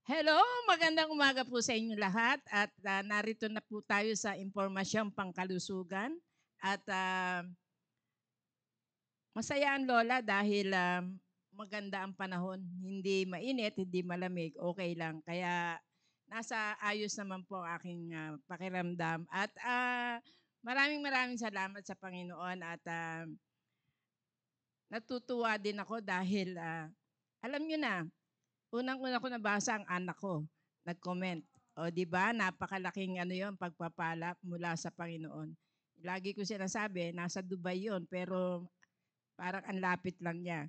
Hello, magandang umaga po sa inyo lahat at narito na po tayo sa impormasyong pangkalusugan at masaya ang Lola dahil maganda ang panahon, hindi mainit, hindi malamig, okay lang. Kaya nasa ayos naman po ang aking pakiramdam at maraming maraming salamat sa Panginoon at natutuwa din ako dahil alam niyo na, unang-una ko nabasa ang anak ko, nag-comment. O di ba, napakalaking ano 'yon, pagpapala mula sa Panginoon. Lagi ko sinasabi, nasa Dubai 'yon, pero parang ang lapit lang niya.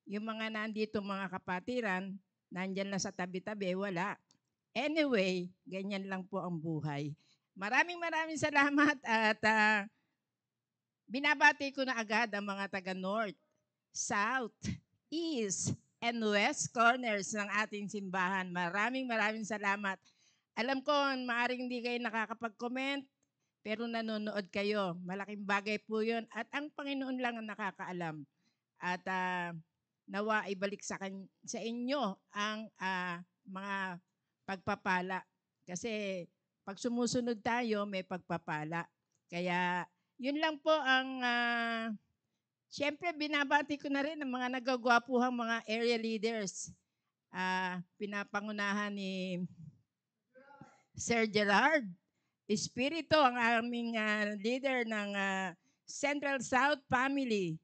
Yung mga nandito mga kapatiran, nandiyan lang sa tabi-tabi, wala. Anyway, ganyan lang po ang buhay. Maraming maraming salamat at binabati ko na agad ang mga taga North, South, East, and West corners ng ating simbahan. Maraming maraming salamat. Alam ko, maaaring hindi kayo nakakapag-comment, pero nanonood kayo. Malaking bagay po yun. At ang Panginoon lang ang nakakaalam. At nawa ibalik sa inyo ang mga pagpapala. Kasi pag sumusunod tayo, may pagpapala. Kaya yun lang po ang siyempre, binabati ko na rin ang mga nagagwapuhang mga area leaders. Pinapangunahan ni Sir Gerard Espiritu, ang aming leader ng Central South Family.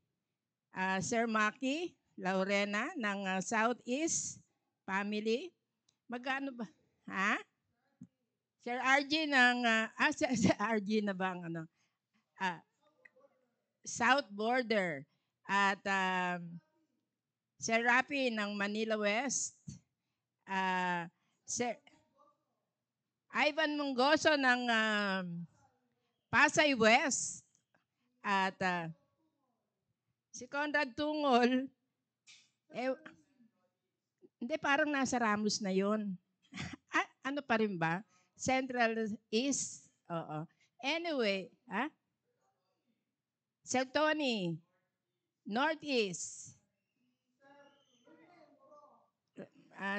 Sir Maki Laurena ng Southeast Family. Magkano ba? Ha? Sir RG ng, Sir RG na ba ang ano? South Border. At Sir Rapi ng Manila West. Sir Ivan Munggoso ng Pasay West. At si Conrad Tungol, hindi, parang nasa Ramos na yon. Ano pa rin ba? Central East? Oo. Anyway, Sir Tony, Northeast.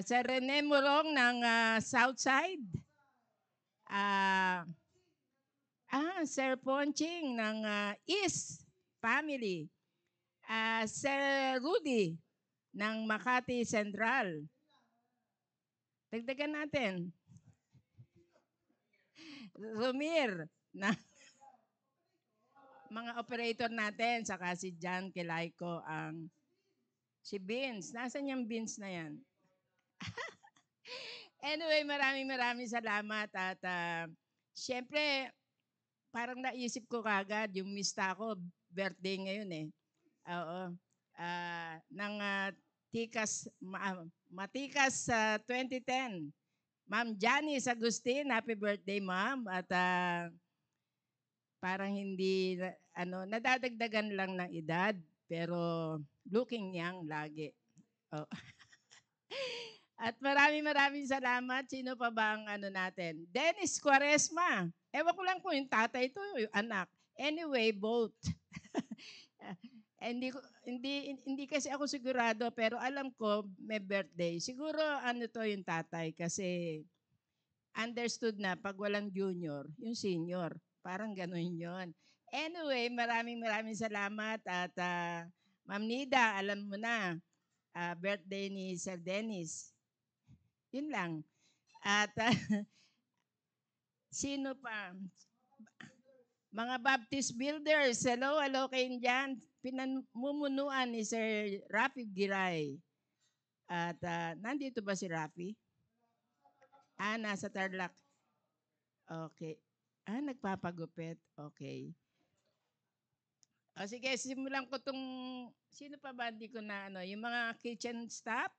Sir Rene Morong ng Southside. Sir Ponching ng East Family. Sir Rudy ng Makati Central. Dagdagan natin. Rumir na mga operator natin, saka si John Kilayko, si Vince. Nasaan yung Vince na yan? Anyway, maraming maraming salamat at syempre, parang naisip ko kagad yung mista ko, birthday ngayon eh. Oo. Ng Matikas 2010. Ma'am Janice Agustin, happy birthday ma'am. At parang hindi, nadadagdagan lang ng edad, pero looking young lagi. Oh. At maraming maraming salamat. Sino pa ba ang natin? Dennis Quaresma. Ewan ko lang kung yung tatay ito, yung anak. Anyway, both. hindi kasi ako sigurado, pero alam ko may birthday. Siguro to yung tatay kasi understood na pag walang junior, yung senior. Parang ganun yon. Anyway, maraming maraming salamat at Ma'am Nida, alam mo na, birthday ni Sir Dennis. Yun lang. At sino pa? Mga Baptist builders, hello kayo dyan. Pinamumunuan ni Sir Rafi Giray. At nandito ba si Rafi? Nasa Tarlac. Okay. Nagpapagupit. Okay. O sige, simulan ko tong, sino pa ba hindi ko na yung mga kitchen staff?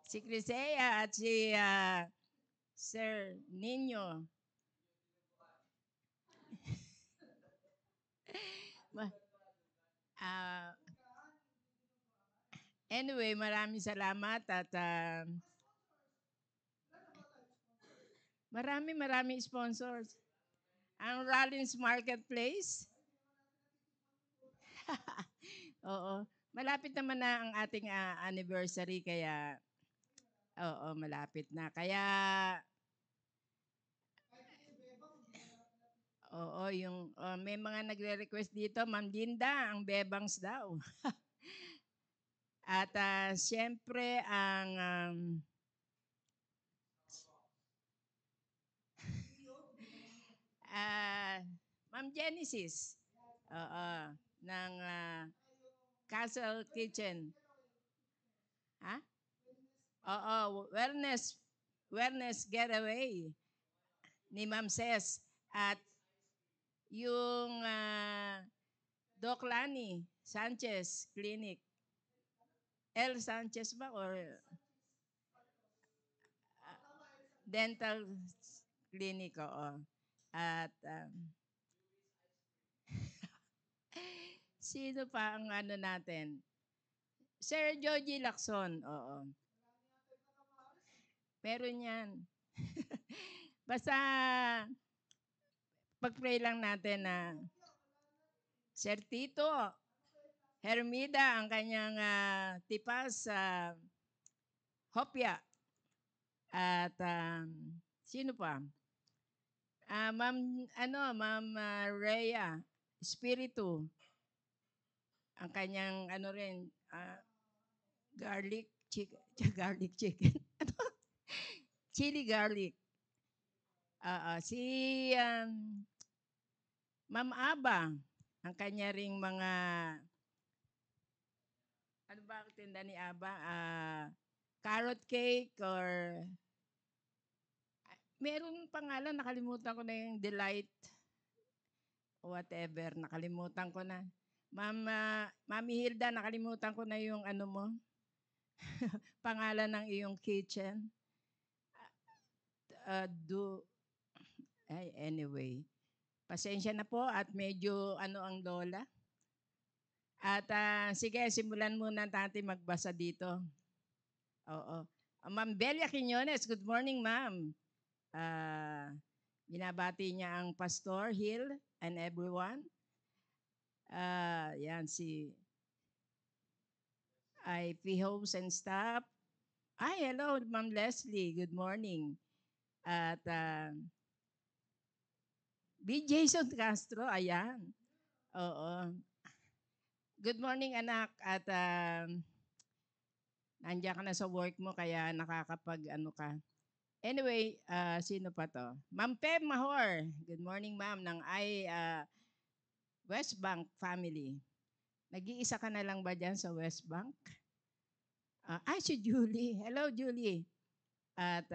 Si Crisea at si Sir Nino. Anyway, maraming salamat at maraming sponsors. Ang Rollins Marketplace. Oo. Malapit naman na ang ating anniversary kaya oo, malapit na. Kaya oo, yung may mga nagre-request dito, Ma'am Linda, ang bebangs daw. At siyempre ang ah, Ma'am Genesis. Oo, ng Castle Kitchen. Ha? Oo, wellness getaway ni Ma'am Ses. At yung Doc Lani Sanchez Clinic. L. Sanchez ba or dental clinic, oo. At sino pa ang ano natin? Sir Joji Lacson, oo. Meron yan. Basta pag-pray lang natin na Sir Tito Hermida ang kanyang tipas sa Hopia. At sino pa? Ma'am Rhea Espiritu. Ang kanyang ano rin, garlic chicken, garlic chicken. Chili garlic. Si Ma'am Aba, ang kanya ring mga ano ba ang tinda ni Aba? Carrot cake or meron pangalan, nakalimutan ko na yung Delight whatever, nakalimutan ko na. Mami Hilda, nakalimutan ko na yung ano mo, pangalan ng iyong kitchen. Anyway, pasensya na po at medyo ano ang lola. At sige, simulan muna natin magbasa dito. Oo. Ma'am Belia Quiñones, good morning ma'am. Binabati niya ang Pastor Hill and everyone. Yan si IP Homes and Staff. Ay, hello, Ma'am Leslie. Good morning. At B. Jason Castro, ayan. Oo. Good morning, anak. At nandiyan ka na sa work mo, kaya nakakapag-ano ka. Anyway, sino pa to? Ma'am Peb Mahor. Good morning, ma'am, ng West Bank family. Nag-iisa ka na lang ba dyan sa West Bank? Si Julie. Hello, Julie. At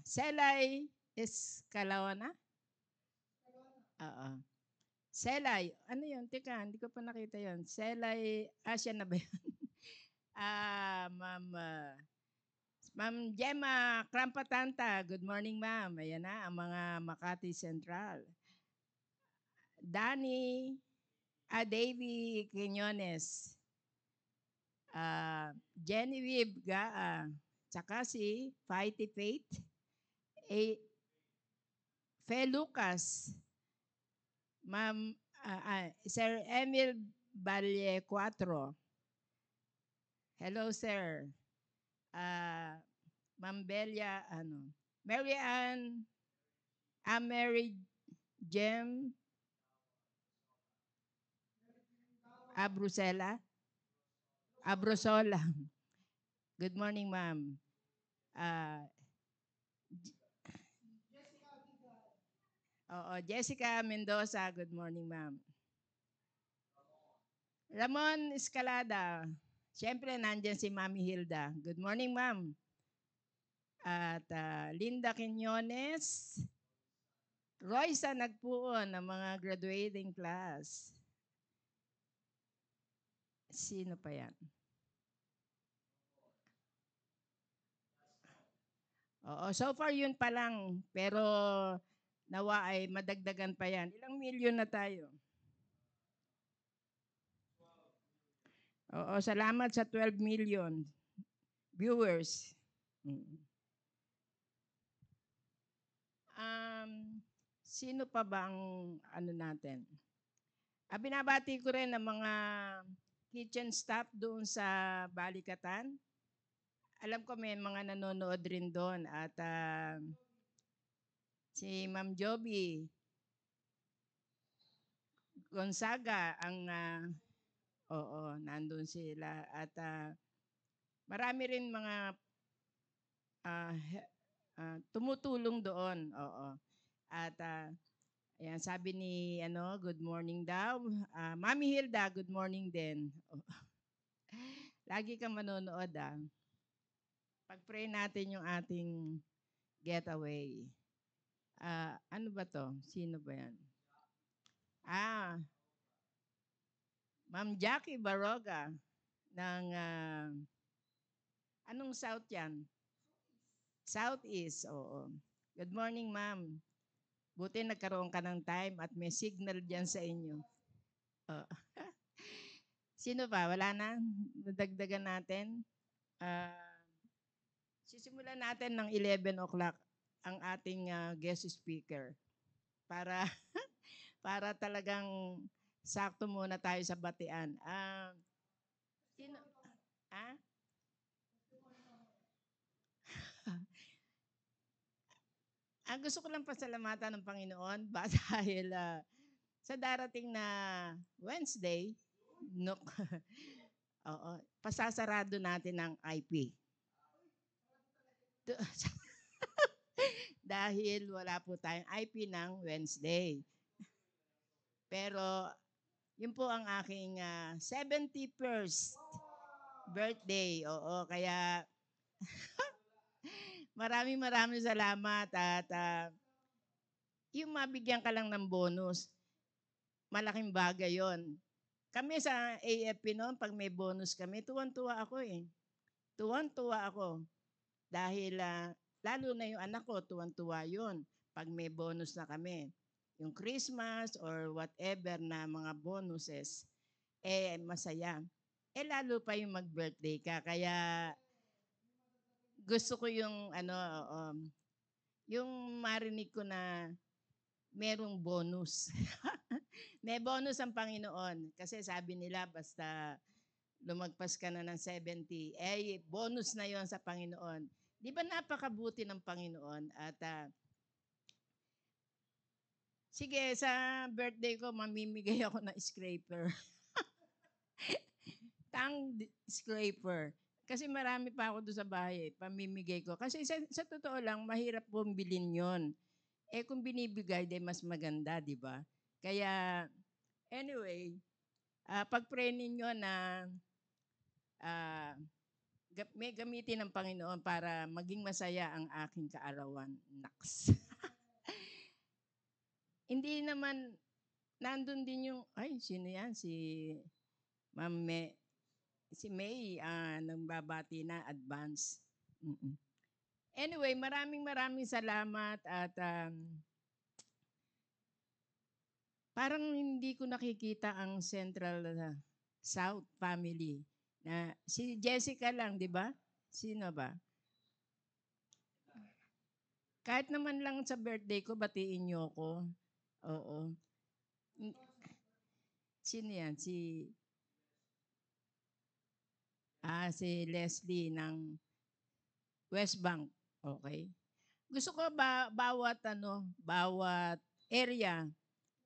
Selay Escalona. Oo. Selay. Ano yun? Teka, hindi ko pa nakita yun. Selay, siya na ba yun? Ma'am Gemma Krampatanta. Good morning, ma'am. Ayan na, ang mga Makati Central. Danny Davy Quiñones. Genevieve Gaa. Tsaka si Fighty Faith. Fe Lucas. Ma'am Sir Emil Balle 4. Hello, sir. Ma'am Belia, Mary Ann, Mary Jem, Abrosola. Good morning, ma'am. Jessica Mendoza. Good morning, ma'am. Ramon Escalada. Siyempre, nandyan si Mami Hilda. Good morning, ma'am. At Linda Quiñones. Roysa Nagpuon ng mga graduating class. Sino pa yan? So far yun pa lang. Pero nawa ay madagdagan pa yan. Ilang milyon na tayo? Salamat sa 12 million viewers. Sino pa ba ang ano natin? Binabati ko rin ang mga kitchen staff doon sa Balikatan. Alam ko may mga nanonood rin doon at si Ma'am Joby Gonzaga ang oo, nandun sila at marami rin mga tumutulong doon. Oo. At ayan, sabi ni good morning daw. Mami Hilda, good morning din. Lagi kang manonood Pag-pray natin yung ating getaway. Ano ba to? Sino ba yan? Ma'am Jackie Baroga ng anong South yan? Southeast, oo. Good morning, ma'am. Buti nagkaroon ka ng time at may signal dyan sa inyo. Oh. Sino pa? Wala na? Nadagdagan natin. Sisimulan natin ng 11 o'clock ang ating guest speaker para para talagang sakto muna tayo sa batian. Sino? Gusto ko lang pasalamatan ng Panginoon dahil sa darating na Wednesday, oo, pasasarado natin ang IP. Dahil wala po tayong IP ng Wednesday. Pero yun po ang aking 71st birthday. Oo, kaya maraming salamat at yung mabigyan ka lang ng bonus, malaking bagay yon. Kami sa AFP noon, pag may bonus kami, tuwan-tuwa ako eh. Tuwan-tuwa ako. Dahil lalo na yung anak ko, tuwan-tuwa yun pag may bonus na kami. Yung Christmas or whatever na mga bonuses, masaya. Lalo pa yung mag-birthday ka. Kaya gusto ko yung yung marinig ko na merong bonus. May bonus ang Panginoon. Kasi sabi nila, basta lumagpas ka na ng 70, bonus na yon sa Panginoon. Di ba napakabuti ng Panginoon? At sige, sa birthday ko, mamimigay ako ng scraper. Scraper. Kasi marami pa ako doon sa bahay, pamimigay ko. Kasi sa totoo lang, mahirap pong bilhin yon. Kung binibigay, mas maganda, di ba? Kaya, anyway, pag-pray ninyo na may gamitin ng Panginoon para maging masaya ang aking kaarawan. Naks. Hindi naman, nandun din yung, sino yan? Si Ma'am May. Si May, nang babati na advance. Anyway, maraming salamat at parang hindi ko nakikita ang Central South family. Na si Jessica lang, di ba? Sino ba? Kahit naman lang sa birthday ko, batiin niyo ko. Oo. Sino yan? Si Leslie ng West Bank. Okay. Gusto ko bawat area,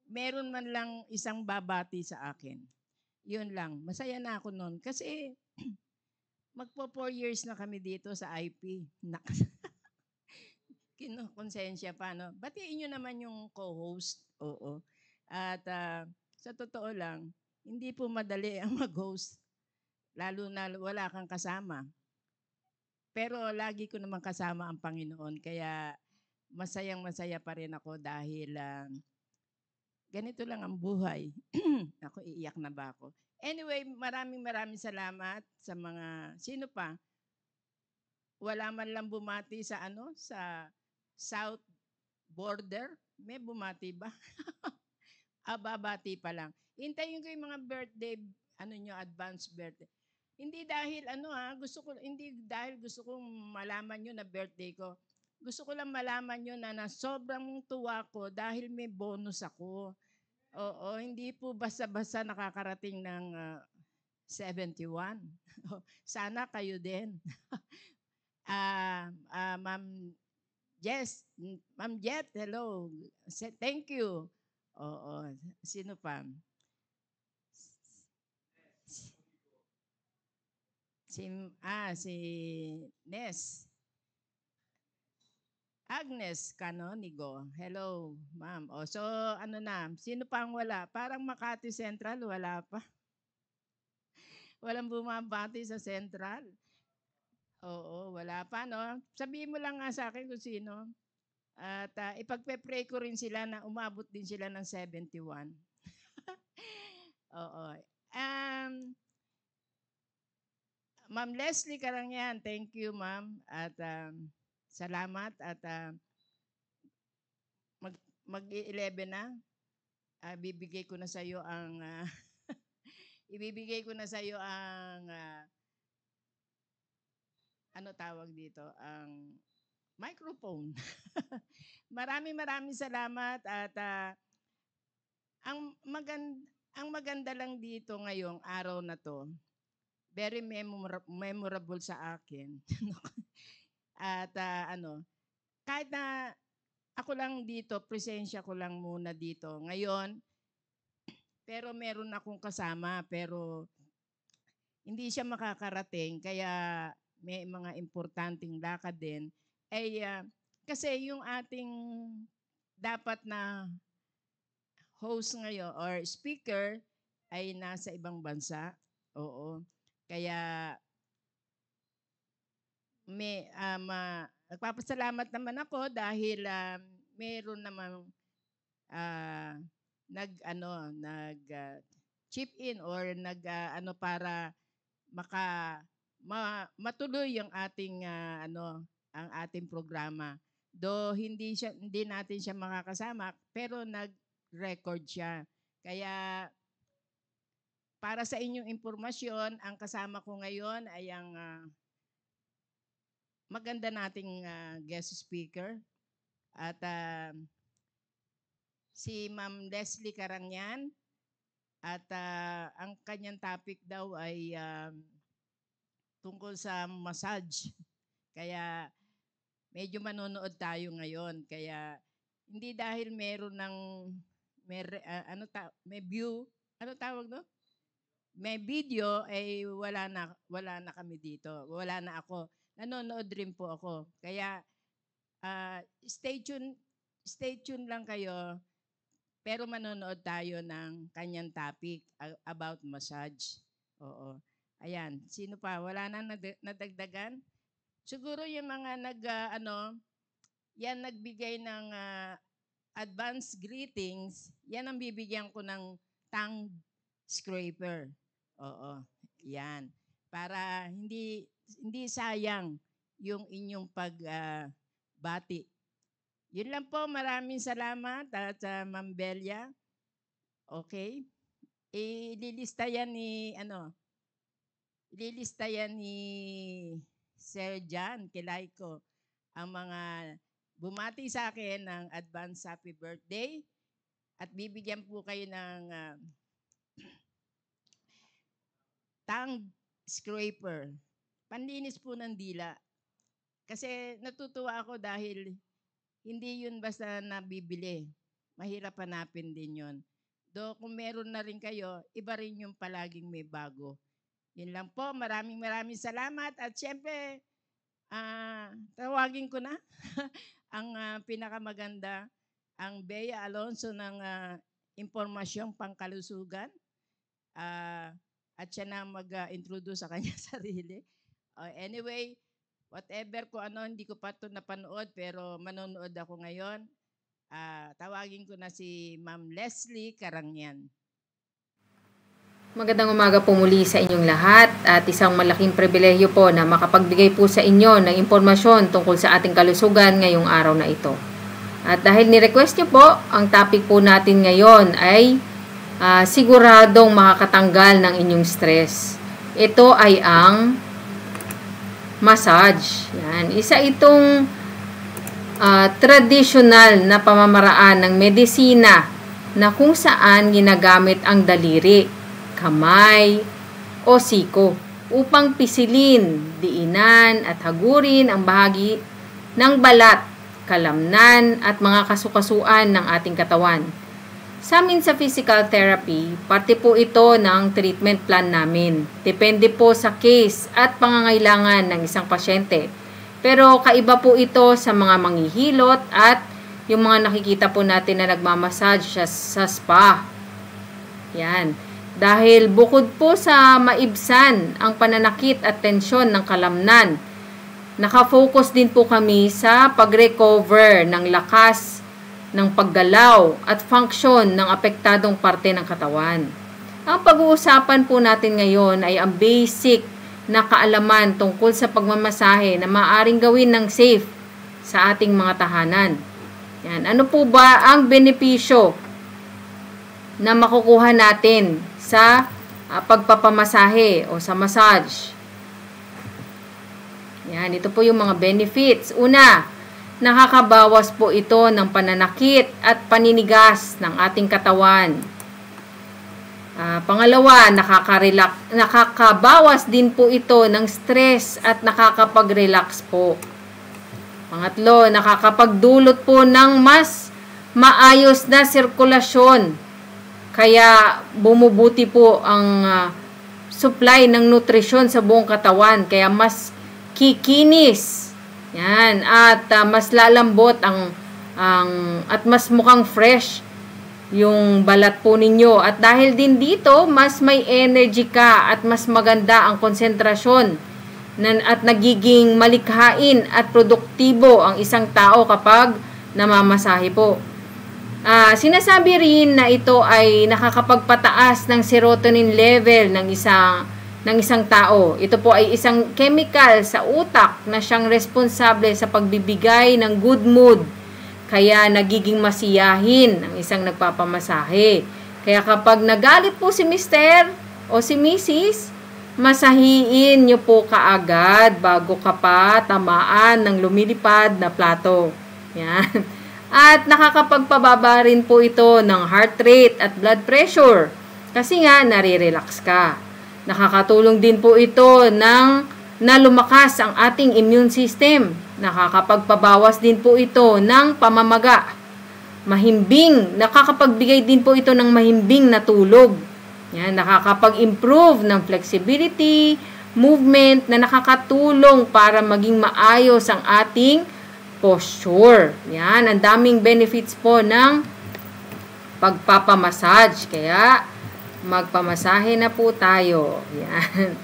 meron man lang isang babati sa akin. Yun lang. Masaya na ako noon. Kasi magpo 4 years na kami dito sa IP. Kinukonsensya pa, no? Batiin nyo naman yung co-host. Oo. At sa totoo lang, hindi po madali ang mag-host. Lalo na wala kang kasama. Pero lagi ko naman kasama ang Panginoon. Kaya masayang-masaya pa rin ako dahil ganito lang ang buhay. Ako, iiyak na ba ako? Anyway, maraming salamat sa mga, sino pa? Wala man lang bumati sa sa South border. May bumati ba? Babati pa lang. Hintayin ko yung mga birthday, advance birthday. Hindi dahil hindi dahil gusto kong malaman nyo na birthday ko. Gusto ko lang malaman nyo na sobrang tuwa ko dahil may bonus ako. Oo, hindi po basta-basta nakakarating ng 71. Sana kayo din. Ma'am Jess, Ma'am Jet, hello. Thank you. Oo. Sino pa? Si Nes. Agnes Canonigo. Hello, ma'am. So ano na, sino pa ang wala? Parang Makati Central, wala pa. Walang bumabati sa Central. Oo, wala pa, no? Sabihin mo lang nga sa akin kung sino. At ipagpe-pray ko rin sila na umabot din sila ng 71. Oo. Ma'am Leslie Karangyan, thank you, ma'am. At salamat. At mag-11 na. Bibigay ko na sa iyo ang ibibigay ko na sa iyo ang ano tawag dito, ang microphone. Maraming salamat at ang maganda lang dito ngayong araw na to, very memorable sa akin. At kahit na ako lang dito, presensya ko lang muna dito ngayon, pero meron akong kasama, pero hindi siya makakarating, kaya may mga importanteng lakad din. Kasi yung ating dapat na host ngayon or speaker ay nasa ibang bansa. Oo. Kaya nagpapasalamat naman ako dahil meron namang nag chip in or para matuloy yung ating ang ating programa. Do hindi natin siya makakasama, pero nag-record siya. Kaya para sa inyong impormasyon, ang kasama ko ngayon ay ang maganda nating guest speaker at si Ma'am Leslie Karangyan, at ang kanyang topic daw ay tungkol sa massage. Kaya medyo manonood tayo ngayon. Kaya hindi dahil meron ng may view, ano tawag no? May video ay wala na kami dito. Wala na ako. Nanonood rin po ako. Kaya stay tuned lang kayo. Pero manonood tayo ng kanyang topic about massage. Oo. Ayan, sino pa? Wala na nadagdagan? Siguro yung mga nagbigay ng advance greetings, yan ang bibigyan ko ng tongue scraper. Oo, yan. Para hindi sayang yung inyong pagbati. Yun lang po, maraming salamat at Ma'am Belia. Okay? Ililista yan ni Sir John Kilayko ang mga bumati sa akin ng advance happy birthday at bibigyan po kayo ng tongue scraper. Panlinis po ng dila. Kasi natutuwa ako dahil hindi yun basta nabibili. Mahirap hanapin din yun. Do kung meron na rin kayo, iba rin yung palaging may bago. Yun lang po. Maraming salamat. At syempre, tawagin ko na ang pinakamaganda, ang Bea Alonso ng Impormasyong Pangkalusugan. At siya na mag-introduce sa kanya sarili. Anyway, whatever ko hindi ko pa ito napanood, pero manonood ako ngayon. Tawagin ko na si Ma'am Leslie Karangyan. Magandang umaga po muli sa inyong lahat at isang malaking pribilehyo po na makapagbigay po sa inyo ng impormasyon tungkol sa ating kalusugan ngayong araw na ito. At dahil ni-request nyo po, ang topic po natin ngayon ay siguradong makakatanggal ng inyong stress. Ito ay ang massage. Yan. Isa itong traditional na pamamaraan ng medisina na kung saan ginagamit ang daliri, kamay, o siko upang pisilin, diinan at hagurin ang bahagi ng balat, kalamnan at mga kasukasuan ng ating katawan. Sa amin sa physical therapy, parte po ito ng treatment plan namin. Depende po sa case at pangangailangan ng isang pasyente. Pero kaiba po ito sa mga manghihilot at yung mga nakikita po natin na nagmamassage sa spa. Yan. Dahil bukod po sa maibsan ang pananakit at tensyon ng kalamnan, nakafocus din po kami sa pag-recover ng lakas ng paggalaw at function ng apektadong parte ng katawan. Ang pag-uusapan po natin ngayon ay ang basic na kaalaman tungkol sa pagmamasahe na maaaring gawin ng safe sa ating mga tahanan. Yan. Ano po ba ang benepisyo na makukuha natin sa pagpapamasahe o sa massage? Yan, ito po yung mga benefits. Una, nakakabawas po ito ng pananakit at paninigas ng ating katawan. Pangalawa, nakakabawas din po ito ng stress at nakakapag-relax po. Pangatlo, nakakapagdulot po ng mas maayos na sirkulasyon. Kaya bumubuti po ang supply ng nutrisyon sa buong katawan. Kaya mas kikinis. Yan, at mas lalambot at mas mukhang fresh yung balat po ninyo. At dahil din dito, mas may energy ka at mas maganda ang konsentrasyon at nagiging malikhain at produktibo ang isang tao kapag namamasahe po. Sinasabi rin na ito ay nakakapagpataas ng serotonin level ng isang tao. Ito po ay isang chemical sa utak na siyang responsable sa pagbibigay ng good mood. Kaya nagiging masiyahin ang isang nagpapamasahe. Kaya kapag nagalit po si Mr. o si Mrs., masahiin nyo po kaagad bago ka pa tamaan ng lumilipad na plato. Yan. At nakakapagpababa rin po ito ng heart rate at blood pressure. Kasi nga, nare-relax ka. Nakakatulong din po ito na lumakas ang ating immune system. Nakakapagpabawas din po ito ng pamamaga. Nakakapagbigay din po ito ng mahimbing na tulog. Yan, nakakapag-improve ng flexibility, movement na nakakatulong para maging maayos ang ating posture. Yan, ang daming benefits po ng pagpapamassage. Kaya, magpamasahe na po tayo. Yan.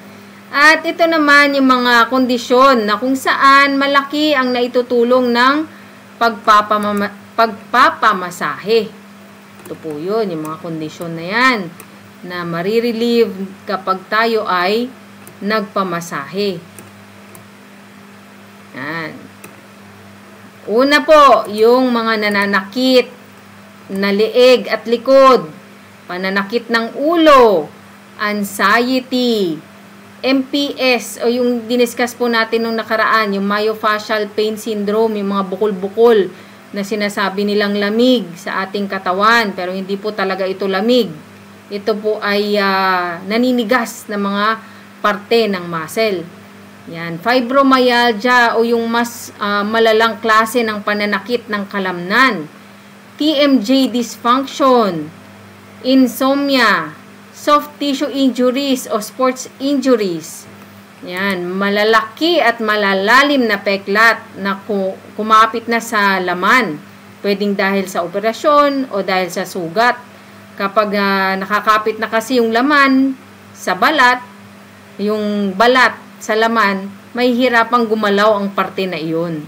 At ito naman yung mga kondisyon na kung saan malaki ang naitutulong ng pagpapamasahe. Ito po yun, yung mga kondisyon na yan na marirelieve kapag tayo ay nagpamasahe. Yan. Una po, yung mga nananakit na leeg at likod, pananakit ng ulo, anxiety, MPS o yung diniscuss po natin nung nakaraan, yung myofascial pain syndrome, yung mga bukol-bukol na sinasabi nilang lamig sa ating katawan, pero hindi po talaga ito lamig. Ito po ay naninigas na mga parte ng muscle. Yan, fibromyalgia o yung mas malalang klase ng pananakit ng kalamnan, TMJ dysfunction, insomnia, soft tissue injuries o sports injuries. Yan, malalaki at malalalim na peklat na kumapit na sa laman. Pwedeng dahil sa operasyon o dahil sa sugat. Kapag nakakapit na kasi yung laman sa balat, yung balat sa laman, may hirapang gumalaw ang parte na iyon.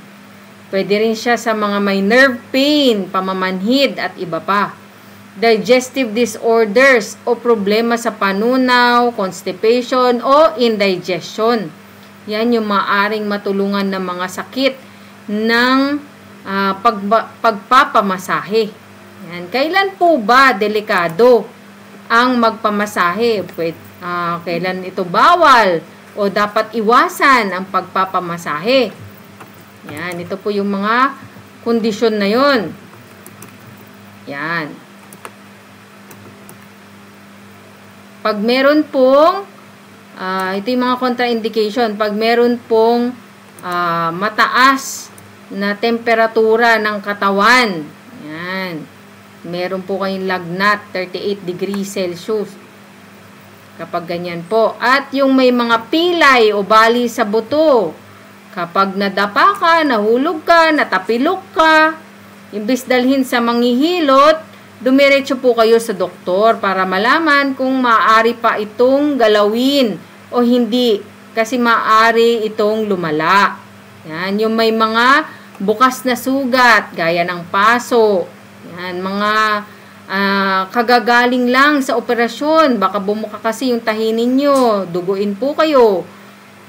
Pwede rin siya sa mga may nerve pain, pamamanhid at iba pa. Digestive disorders o problema sa panunaw, constipation o indigestion. Yan yung maaring matulungan ng mga sakit ng pagpapamasahe. Yan. Kailan po ba delikado ang magpamasahe? Kailan ito bawal o dapat iwasan ang pagpapamasahe? Yan. Ito po yung mga kondisyon na yun. Yan. Pag meron pong Ito yung mga contraindication. Pag meron pong mataas na temperatura ng katawan, yan, meron po kayong lagnat, 38 degrees Celsius. Kapag ganyan po. At yung may mga pilay o bali sa buto, kapag nadapa ka, nahulog ka, natapilok ka, imbis dalhin sa manghihilot, dumiretso po kayo sa doktor para malaman kung maaari pa itong galawin o hindi. Kasi maaari itong lumala. Yan, yung may mga bukas na sugat, gaya ng paso. Yan, mga kagagaling lang sa operasyon. Baka bumuka kasi yung tahi ninyo. Duguin po kayo.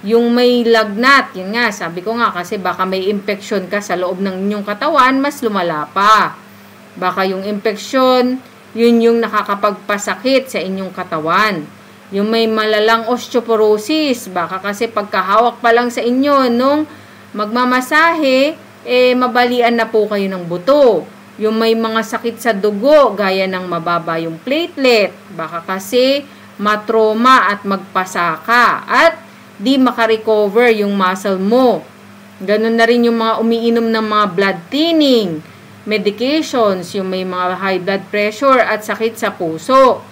Yung may lagnat, yun nga, sabi ko nga, kasi baka may infection ka sa loob ng inyong katawan, mas lumala pa. Baka yung infection, yun yung nakakapagpasakit sa inyong katawan. Yung may malalang osteoporosis, baka kasi pagkahawak pa lang sa inyo nung magmamasahe, mabalian na po kayo ng buto. Yung may mga sakit sa dugo, gaya ng mababa yung platelet, baka kasi matroma at magpasaka at di makarecover yung muscle mo. Ganun na rin yung mga umiinom ng mga blood thinning medications, yung may mga high blood pressure at sakit sa puso.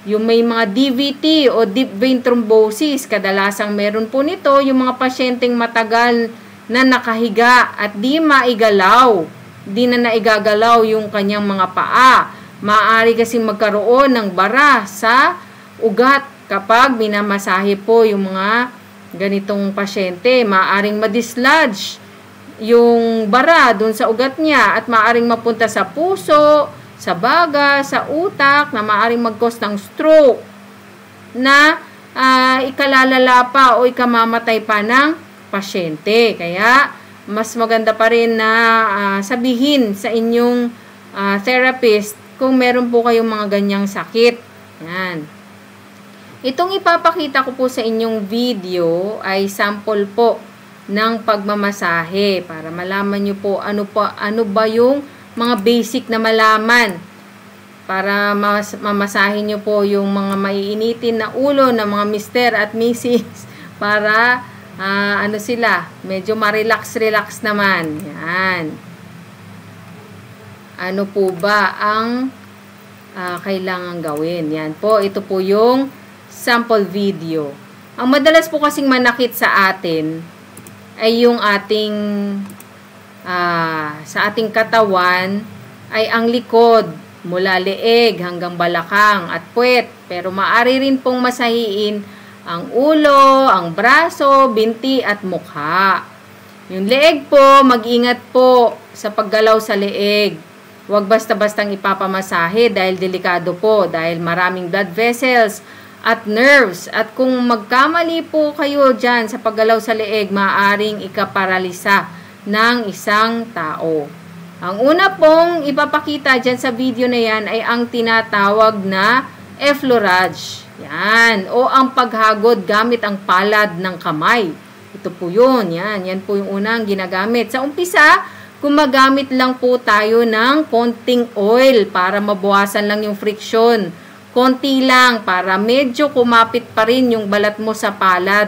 Yung may mga DVT o deep vein thrombosis, kadalasang meron po nito yung mga pasyenteng matagal na nakahiga at di maigalaw. Di na naigagalaw yung kanyang mga paa. Maaari kasing magkaroon ng bara sa ugat kapag minamasahe po yung mga ganitong pasyente. Maaring madislodge yung bara dun sa ugat niya at maaring mapunta sa puso, sa baga, sa utak, na maaring mag-cause ng stroke na ikalalala pa o ikamamatay pa ng pasyente. Kaya mas maganda pa rin na sabihin sa inyong therapist kung meron po kayong mga ganyang sakit. Yan. Itong ipapakita ko po sa inyong video ay sample po ng pagmamasahe para malaman nyo po ano ba yung mga basic na malaman para mamasahin nyo po yung mga maiinitin na ulo ng mga mister at misis para sila, medyo ma-relax naman. Yan. Ano po ba ang kailangan gawin? Yan po, ito po yung sample video. Ang madalas po kasing manakit sa atin ay yung ating sa ating katawan ay ang likod, mula leeg hanggang balakang at puwet. Pero maaari rin pong masahiin ang ulo, ang braso, binti at mukha. Yung leeg po, mag-ingat po sa paggalaw sa leeg. Huwag basta-bastang ipapamasahe dahil delikado po, dahil maraming blood vessels at nerves. At kung magkamali po kayo dyan sa paggalaw sa leeg, maaaring ikaparalisa ng isang tao. Ang una pong ipapakita dyan sa video na yan ay ang tinatawag na effleurage. Yan. O ang paghagod gamit ang palad ng kamay. Ito po yun. Yan. Yan po yung unang ginagamit. Sa umpisa, gumagamit lang po tayo ng konting oil para mabawasan lang yung friction. Konti lang para medyo kumapit pa rin yung balat mo sa palad.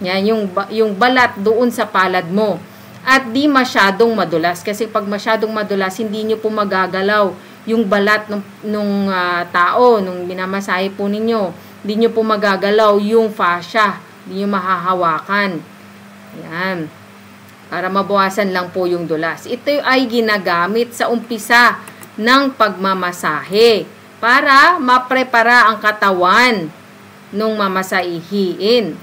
Yan. Yung balat doon sa palad mo. At di masyadong madulas. Kasi pag masyadong madulas, hindi nyo po magagalaw yung balat nung tao, nung minamasahe po ninyo. Hindi nyo po magagalaw yung fascia. Hindi nyo mahahawakan. Yan. Para mabawasan lang po yung dulas. Ito ay ginagamit sa umpisa ng pagmamasahe. Para maprepara ang katawan nung mamasahihin.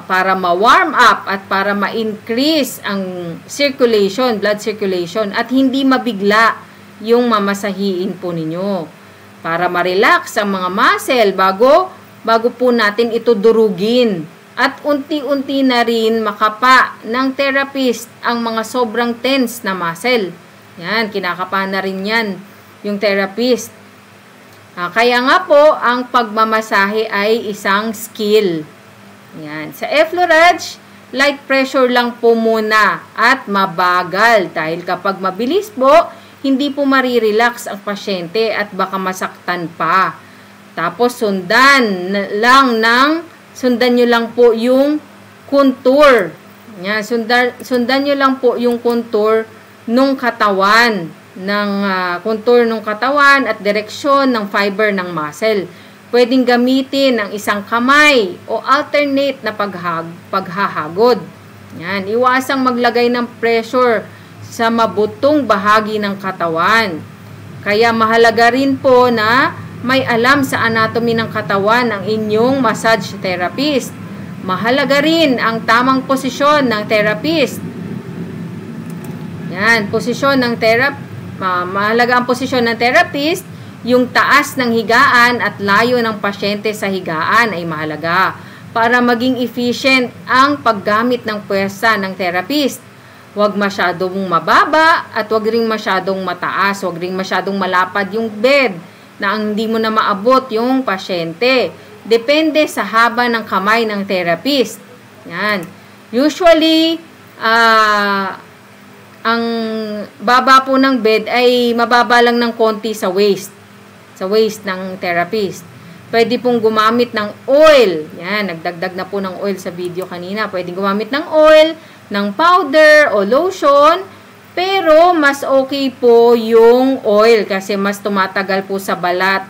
Para ma-warm up at para ma-increase ang circulation, blood circulation. At hindi mabigla yung mamasahiin po ninyo. Para ma-relax ang mga muscle bago po natin ito durugin. At unti-unti na rin makapa ng therapist ang mga sobrang tense na muscle. Yan, kinakapa na rin yan yung therapist. Kaya nga po, ang pagmamasahe ay isang skill. Yan. Sa effleurage, light pressure lang po muna at mabagal. Dahil kapag mabilis po, hindi po marirelax ang pasyente at baka masaktan pa. Tapos sundan lang ng sundan nyo lang po yung contour. Yan, sundan nyo lang po yung contour nung katawan, contour ng katawan at direksyon ng fiber ng muscle. Pwedeng gamitin ang isang kamay o alternate na paghahagod. Yan, iwasang maglagay ng pressure sa mabutong bahagi ng katawan. Kaya mahalaga rin po na may alam sa anatomy ng katawan ang inyong massage therapist. Mahalaga rin ang tamang posisyon ng therapist. Yan, posisyon ng mahalaga ang posisyon ng therapist. Yung taas ng higaan at layo ng pasyente sa higaan ay mahalaga para maging efficient ang paggamit ng puwersa ng therapist. Huwag masyadong mababa at huwag ring masyadong mataas. Huwag ring masyadong malapad yung bed na hindi mo na maabot yung pasyente. Depende sa haba ng kamay ng therapist. Yan. Usually, ang baba po ng bed ay mababa lang ng konti sa waist ng therapist. Pwede pong gumamit ng oil. Yan, nagdagdag na po ng oil sa video kanina. Pwede gumamit ng oil, ng powder o lotion, pero mas okay po yung oil kasi mas tumatagal po sa balat.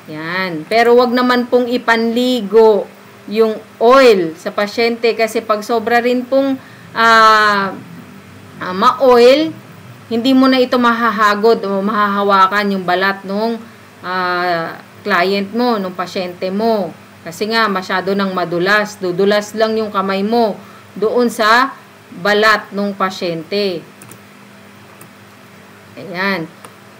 Yan. Pero wag naman pong ipanligo yung oil sa pasyente kasi pag sobra rin pong ma-oil, hindi mo na ito mahahagod o mahahawakan yung balat nung client mo, nung pasyente mo. Kasi nga, masyado nang madulas. Dudulas lang yung kamay mo doon sa balat nung pasyente. Ayan.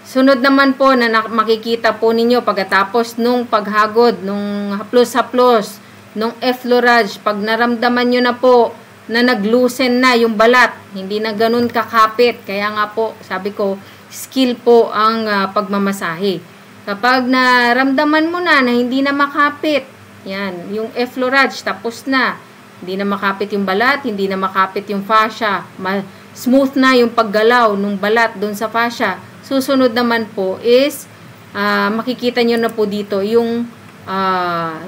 Sunod naman po na makikita po ninyo pagkatapos nung paghagod, nung haplos-haplos, nung effleurage, pag naramdaman nyo na po na nag-loosen na yung balat, hindi na ganun kakapit. Kaya nga po, sabi ko, skill po ang pagmamasahe. Kapag naramdaman mo na hindi na makapit, yan, yung effleurage, tapos na. Hindi na makapit yung balat, hindi na makapit yung fascia. Smooth na yung paggalaw ng balat doon sa fascia. Susunod naman po is, makikita nyo na po dito yung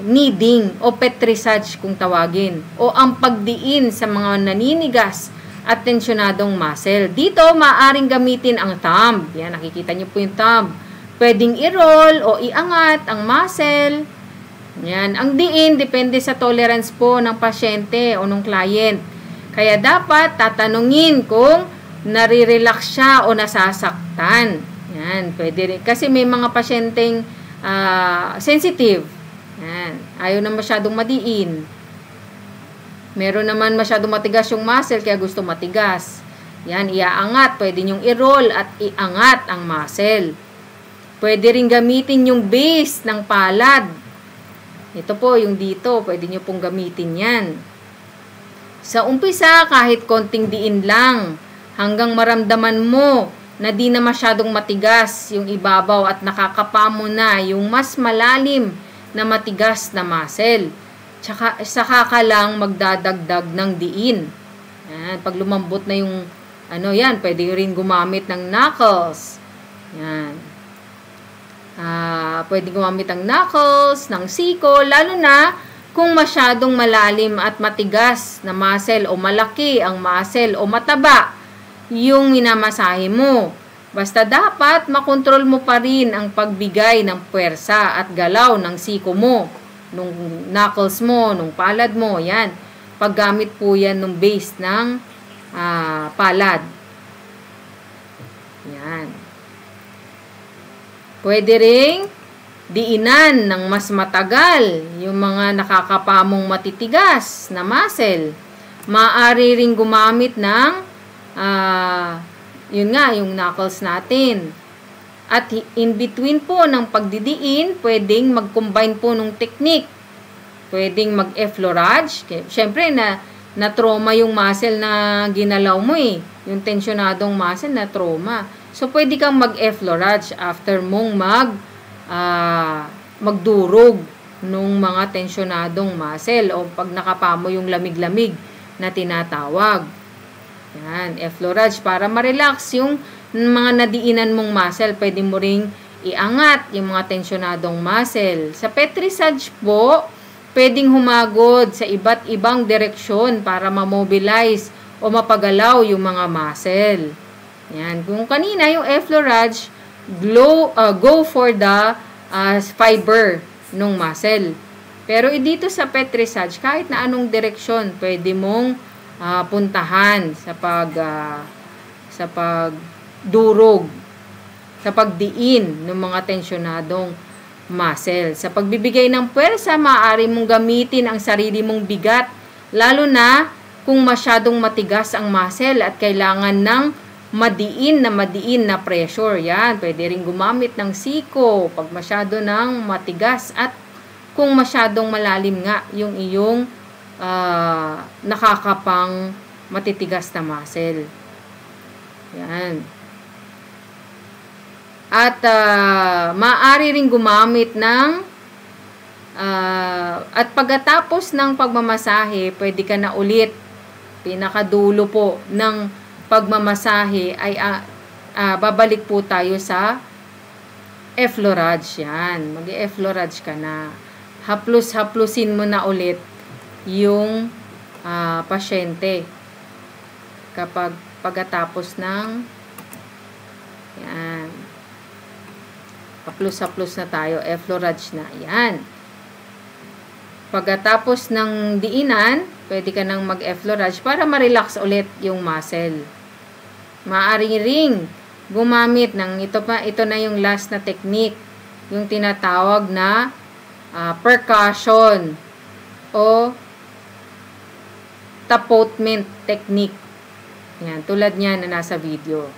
kneading o petrissage kung tawagin. O ang pagdiin sa mga naninigas at tensyonadong muscle. Dito, maaring gamitin ang thumb. Yan, nakikita nyo po yung thumb. Pwedeng i-roll o iangat ang muscle. Yan. Ang diin, depende sa tolerance po ng pasyente o ng client. Kaya dapat tatanungin kung nare-relax siya o nasasaktan. Yan. Pwede rin. Kasi may mga pasyenteng sensitive. Yan. Ayaw na masyadong madiin. Meron naman masyadong matigas yung muscle kaya gusto matigas. Yan. Iaangat. Pwede nyong i-roll at iangat ang muscle. Pwede rin gamitin yung base ng palad. Ito po, yung dito. Pwede nyo pong gamitin yan. Sa umpisa, kahit konting diin lang, hanggang maramdaman mo na di na masyadong matigas yung ibabaw at nakakapa mo na yung mas malalim na matigas na muscle. Saka ka lang magdadagdag ng diin. Yan, pag lumambot na yung, yan, pwede rin gumamit ng knuckles. Yan. Pwede gumamit ng knuckles, ng siko, lalo na kung masyadong malalim at matigas na muscle o malaki ang muscle o mataba yung minamasahe mo. Basta dapat makontrol mo pa rin ang pagbigay ng puwersa at galaw ng siko mo, nung knuckles mo, nung palad mo, yan. Paggamit po yan ng base ng palad. Yan. Pwede ring diinan ng mas matagal yung mga nakakapamong matitigas na muscle. Maaari ring gumamit ng yun nga, yung knuckles natin. At in between po ng pagdidiin, pwedeng mag-combine po ng technique. Pwedeng mag-effleurage. Siyempre, na-trauma yung muscle na ginalaw mo eh. Yung tensyonadong muscle na trauma. So, pwede kang mag-effleurage after mong magdurog nung mga tensyonadong muscle o pag nakapamo yung lamig-lamig na tinatawag. Yan, effleurage para ma-relax yung mga nadiinan mong muscle. Pwede mo ring iangat yung mga tensyonadong muscle. Sa petrissage po, pwedeng humagod sa iba't ibang direksyon para ma-mobilize o mapagalaw yung mga muscle. Yan. Kung kanina yung effleurage, go for the fiber ng muscle. Pero dito sa Petrissage, kahit na anong direksyon pwede mong puntahan sa pagdurog, sa pagdiin ng mga tensyonadong muscle. Sa pagbibigay ng puwersa, maaari mong gamitin ang sarili mong bigat, lalo na kung masyadong matigas ang muscle at kailangan ng madiin na pressure. Yan, pwede rin gumamit ng siko pag masyado ng matigas at kung masyadong malalim nga yung iyong nakakapang matitigas na muscle. Yan. At maaari ring gumamit ng at pagkatapos ng pagmamasahe, pwede ka na ulit. Pinakadulo po ng pagmamasahe ay babalik po tayo sa effleurage. Yan. Mag-effleurage ka na. Haplos-haplusin mo na ulit yung pasyente kapag pagkatapos ng yan. Haplos-haplos na tayo. Effleurage na. Yan. Pagkatapos ng diinan, pwede ka nang mag-effleurage para ma-relax ulit yung muscle. Maaari ring gumamit ng ito na yung last na technique, yung tinatawag na percussion o tapotement technique. Yan, tulad niyan na nasa video.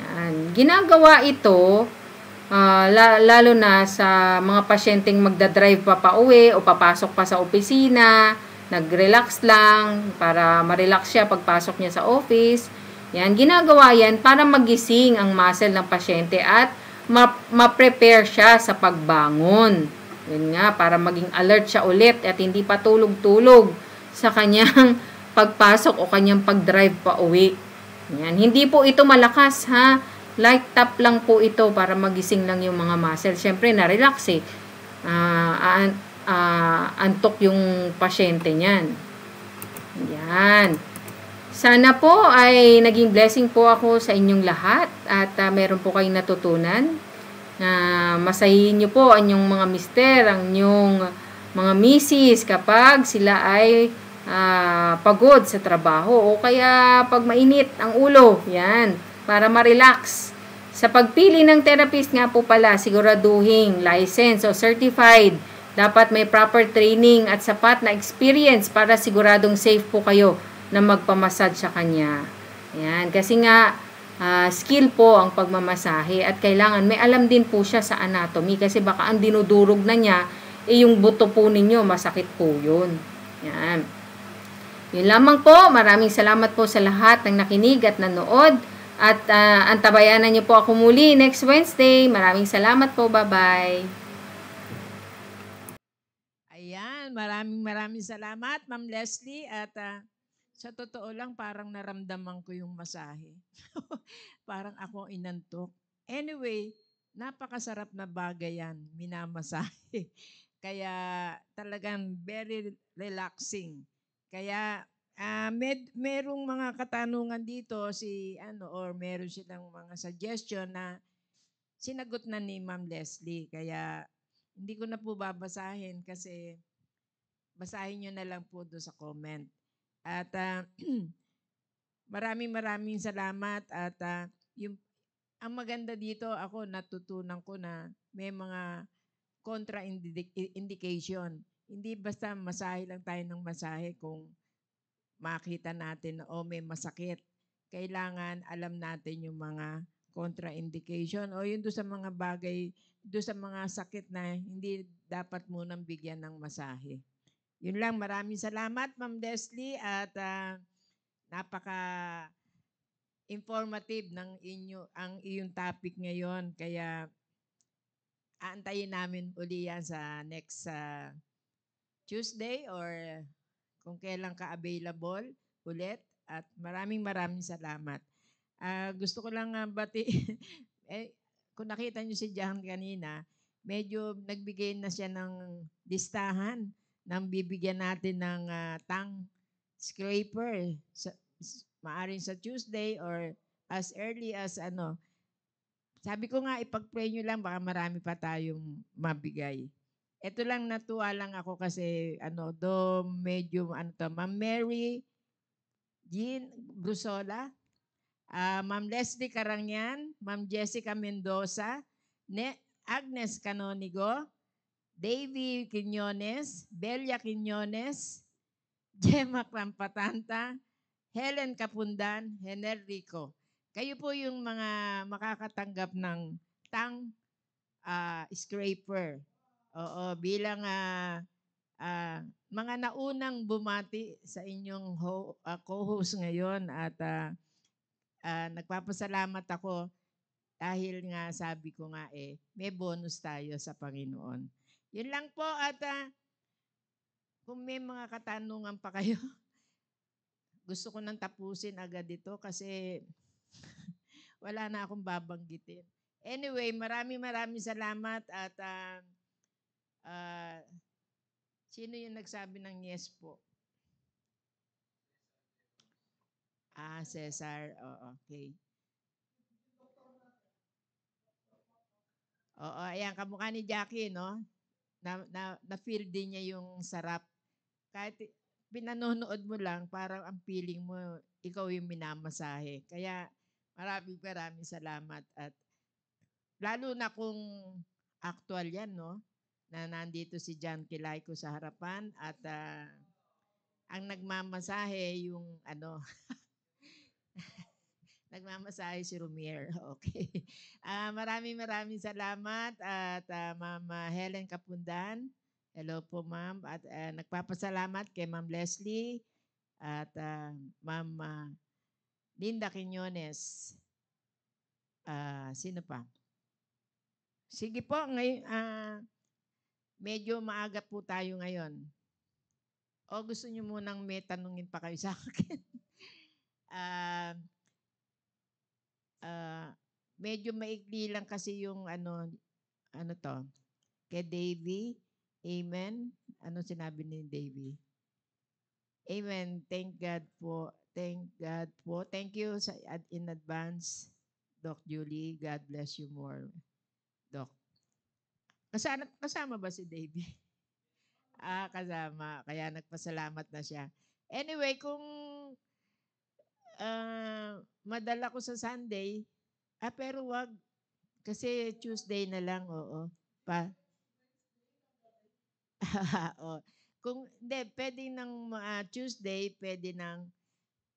Yan. Ginagawa ito lalo na sa mga pasyenteng magdadrive pa pauwi o papasok pa sa opisina, nag-relax lang para ma-relax siya pagpasok niya sa office. Yan, ginagawa yan para magising ang muscle ng pasyente at ma-prepare siya sa pagbangon. Yan nga, para maging alert siya ulit at hindi pa tulog-tulog sa kanyang pagpasok o kanyang pag-drive pa uwi. Yan, hindi po ito malakas ha. Light tap lang po ito para magising lang yung mga muscle. Siyempre, na-relax eh. Antok yung pasyente niyan. Yan. Sana po ay naging blessing po ako sa inyong lahat at meron po kayong natutunan. Masahin nyo po ang inyong mga mister, ang inyong mga misis kapag sila ay pagod sa trabaho o kaya pag mainit ang ulo. Yan. Para ma-relax. Sa pagpili ng therapist nga po pala, siguraduhin licensed o certified. Dapat may proper training at sapat na experience para siguradong safe po kayo na magpamassage sa kanya. Yan. Kasi nga, skill po ang pagmamasahe at kailangan may alam din po siya sa anatomy kasi baka ang dinudurog na niya, yung buto po ninyo, masakit po yun. Yan. Yun lamang po. Maraming salamat po sa lahat ng nakinig at nanood. At antabayanan niyo po ako muli next Wednesday. Maraming salamat po. Bye-bye. Ayan, maraming salamat, Ma'am Leslie. At sa totoo lang, parang naramdaman ko yung masahe. Parang ako inantok. Anyway, napakasarap na bagay yan, minamasahe. Kaya talagang very relaxing. Kaya merong mga katanungan dito or meron silang mga suggestion na sinagot na ni Ma'am Leslie. Kaya hindi ko na po babasahin kasi basahin nyo na lang po doon sa comment. At maraming salamat at ang maganda dito ako natutunan ko na may mga contraindication. Hindi basta masahe lang tayo ng masahe kung makita natin na may masakit. Kailangan alam natin yung mga contraindication o yun doon sa mga bagay, doon sa mga sakit na hindi dapat munang bigyan ng masahe. Yun lang, maraming salamat Ma'am Leslie at napaka-informative ng ang iyong topic ngayon. Kaya aantayin namin uli yan sa next Tuesday or kung kailan ka available ulit. At maraming salamat. Gusto ko lang kung nakita niyo si Jan kanina, medyo nagbigay na siya ng listahan nang bibigyan natin ng tongue scraper. Maaring sa Tuesday or as early as ano. Sabi ko nga, ipag-pray nyo lang, baka marami pa tayong mabigay. Ito lang, natuwa lang ako kasi, do medyo, Ma'am Mary Jean Brusola, Ma'am Leslie Carangyan, Ma'am Jessica Mendoza, Agnes Canonigo, Davy Quiñones, Belia Quiñones, Gemma Clampatanta, Helen Capundan, Henel Rico. Kayo po yung mga makakatanggap ng tongue scraper. Oo, bilang mga naunang bumati sa inyong co-host ngayon at nagpapasalamat ako dahil nga sabi ko nga may bonus tayo sa Panginoon. Yun lang po at kung may mga katanungan pa kayo, gusto ko nang tapusin agad ito kasi wala na akong babanggitin. Anyway, maraming salamat at sino yung nagsabi ng yes po? Cesar. Oh, okay. Oo, ayan, kamukha ni Jackie, no? Na-feel din niya yung sarap. Kahit pinanonood mo lang, parang ang feeling mo, ikaw yung minamasahe. Kaya maraming salamat. At lalo na kung actual yan, no? Na nandito si John Kilayko sa harapan at ang nagmamasahe yung nagmamasahe si Rumier. Okay. Maraming salamat at Ma'am Helen Capundan. Hello po, Ma'am. At nagpapasalamat kay Ma'am Leslie at Ma'am Linda Quiñones. Sino pa? Sige po, ngayon, medyo maaga po tayo ngayon. O gusto niyo munang may tanungin pa kayo sa akin? Medyo maikli lang kasi yung ano to, kay Davy. Amen. Ano sinabi ni Davy? Amen. Thank God po. Thank God po. Thank you in advance, Doc Julie. God bless you more, Doc. Kasama ba si Davy? Kasama. Kaya nagpasalamat na siya. Anyway, kung madala ko sa Sunday, pero wag. Kasi Tuesday na lang, oo. Oh. Kung hindi, pwede ng Tuesday, pwede ng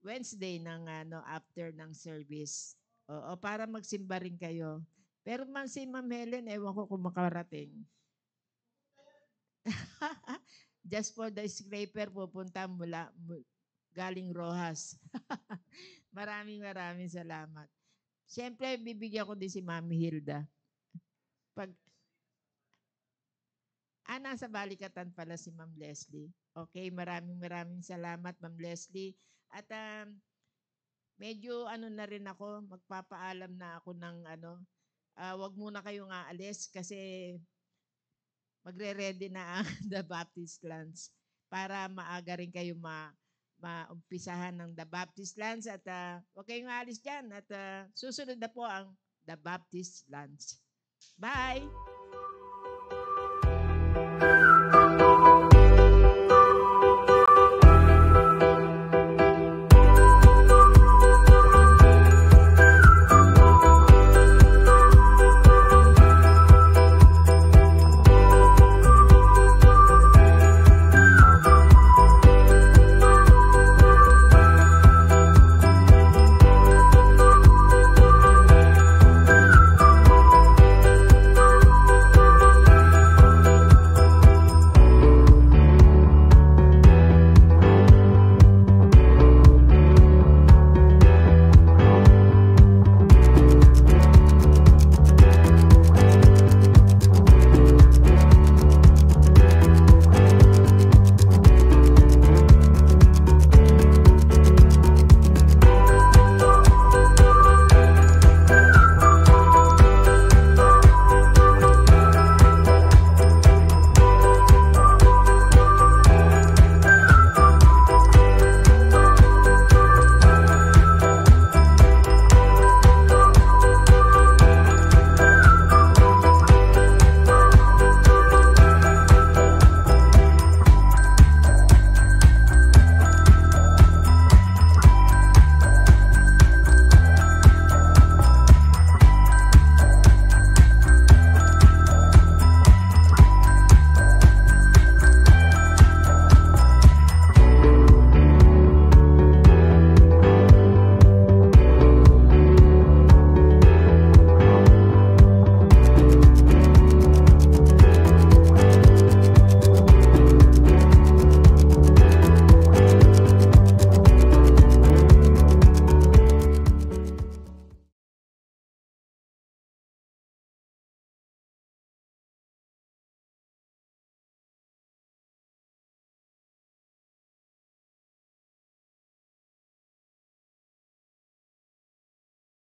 Wednesday ng after ng service. Oo, para magsimba rin kayo. Pero si Ma'am Helen, ewan ko kung makarating. Just for the scraper, pupunta galing Rojas. maraming salamat. Siyempre, bibigyan ko din si Mami Hilda. Nasa Balikatan pala si Ma'am Leslie. Okay, maraming salamat, Ma'am Leslie. At medyo na rin ako, magpapaalam na ako ng wag muna kayong aalis kasi magre-ready na ang The Baptist Lunch para maaga rin kayo maumpisahan ng The Baptist Lunch at wag kayong aalis dyan at susunod na po ang The Baptist Lunch. Bye!